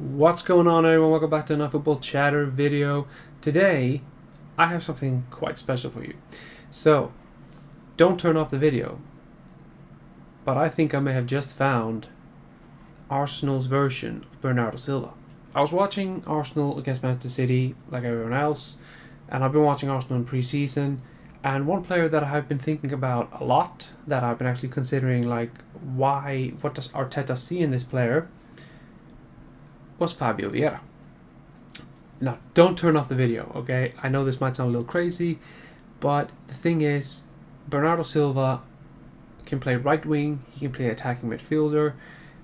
What's going on, everyone? Welcome back to another football chatter video. Today I have something quite special for you, so don't turn off the video, but I think I may have just found Arsenal's version of Bernardo Silva. I was watching Arsenal against Manchester City like everyone else, and I've been watching Arsenal in pre-season, and one player that I've been thinking about a lot, that I've been actually considering, like, what does Arteta see in this player, was Fabio Vieira. Now, don't turn off the video, okay? I know this might sound a little crazy, but the thing is, Bernardo Silva can play right wing, he can play attacking midfielder,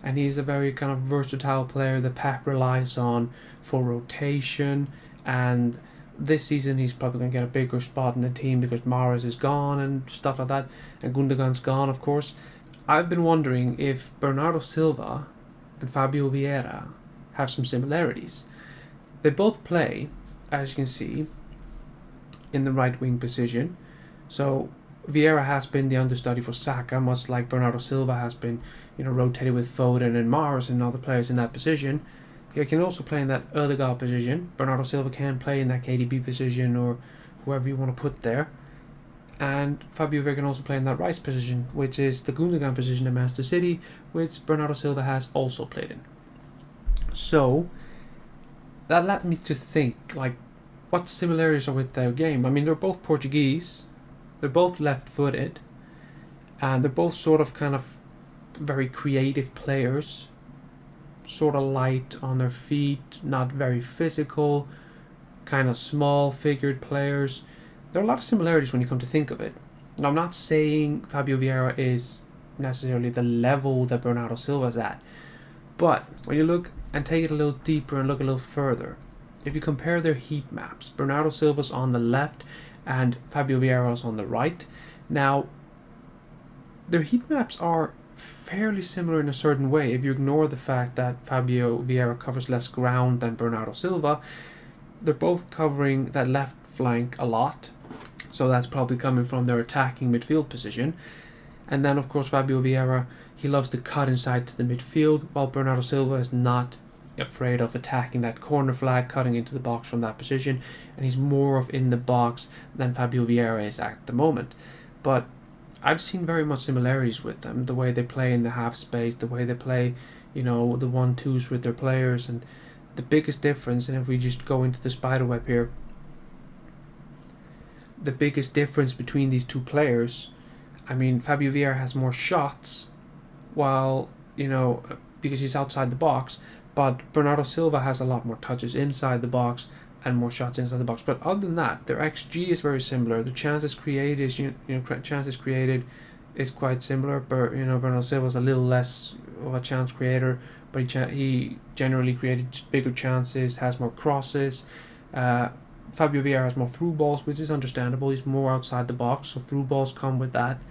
and he's a very kind of versatile player that Pep relies on for rotation. And this season, he's probably going to get a bigger spot in the team because Mahrez is gone and stuff like that, and Gundogan's gone, of course. I've been wondering if Bernardo Silva and Fabio Vieira have some similarities. They both play, as you can see, in the right wing position. So Vieira has been the understudy for Saka, much like Bernardo Silva has been, rotated with Foden and Mahrez and other players in that position. He can also play in that Odegaard position. Bernardo Silva can play in that KDB position or whoever you want to put there. And Fabio Vieira can also play in that right position, which is the Gundogan position at Manchester City, which Bernardo Silva has also played in. So that led me to think, like, what similarities are with their game? I mean, they're both Portuguese, they're both left-footed, and they're both sort of kind of very creative players, sort of light on their feet, not very physical, kind of small-figured players. There are a lot of similarities when you come to think of it. Now, I'm not saying Fabio Vieira is necessarily the level that Bernardo Silva is at, but when you look and take it a little deeper and look a little further, if you compare their heat maps, Bernardo Silva's on the left and Fabio Vieira's on the right. Now, their heat maps are fairly similar in a certain way. If you ignore the fact that Fabio Vieira covers less ground than Bernardo Silva, they're both covering that left flank a lot, so that's probably coming from their attacking midfield position. And then, of course, Fabio Vieira, he loves to cut inside to the midfield, while Bernardo Silva is not afraid of attacking that corner flag, cutting into the box from that position, and he's more of in the box than Fabio Vieira is at the moment. But I've seen very much similarities with them, the way they play in the half space, the way they play, the 1-2s with their players, and the biggest difference, and if we just go into the spiderweb here, the biggest difference between these two players, I mean, Fabio Vieira has more shots, while, because he's outside the box, but Bernardo Silva has a lot more touches inside the box and more shots inside the box. But other than that, their XG is very similar. The chances created, chances created is quite similar. But Bernardo Silva is a little less of a chance creator, but he generally created bigger chances, has more crosses. Fabio Vieira has more through balls, which is understandable. He's more outside the box, so through balls come with that.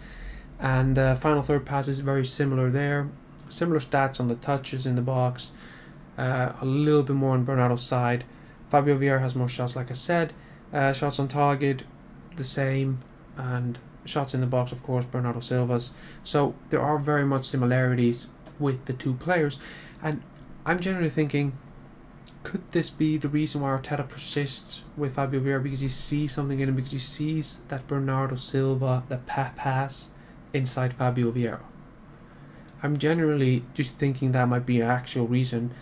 And final third pass is very similar there. Similar stats on the touches in the box. A little bit more on Bernardo's side. Fabio Vieira has more shots, like I said. Shots on target, the same. And shots in the box, of course, Bernardo Silva's. So there are very much similarities with the two players. And I'm generally thinking, could this be the reason why Arteta persists with Fabio Vieira? Because he sees something in him, because he sees that Bernardo Silva, that Pep has inside Fabio Vieira. I'm generally just thinking that might be an actual reason,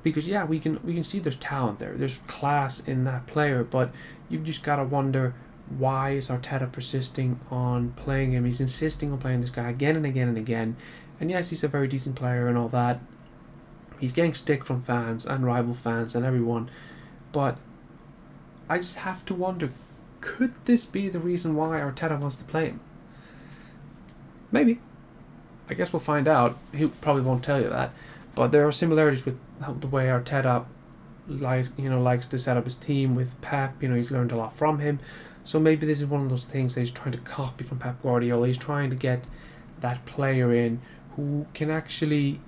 because we can see there's talent there, there's class in that player, but you've just gotta wonder, why is Arteta persisting on playing him? He's insisting on playing this guy again and again and again, and yes, he's a very decent player and all that. He's getting stick from fans and rival fans and everyone, but I just have to wonder, could this be the reason why Arteta wants to play him? Maybe. I guess we'll find out. He probably won't tell you that. But there are similarities with the way Arteta likes to set up his team with Pep. He's learned a lot from him. So maybe this is one of those things that he's trying to copy from Pep Guardiola. He's trying to get that player in who can actually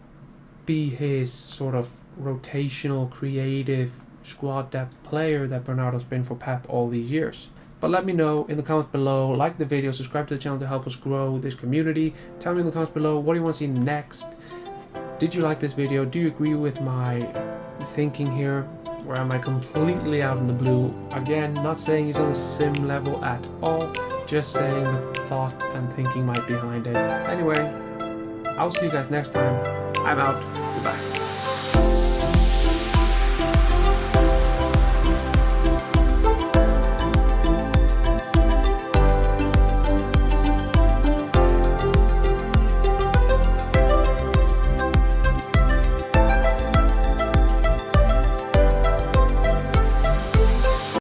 be his sort of rotational, creative, squad depth player that Bernardo's been for Pep all these years. But let me know in the comments below. Like the video, subscribe to the channel to help us grow this community. Tell me in the comments below, what do you want to see next? Did you like this video? Do you agree with my thinking here? Or am I completely out in the blue? Again, not saying he's on the sim level at all, just saying the thought and thinking might be behind it. Anyway, I'll see you guys next time. I'm out. Goodbye.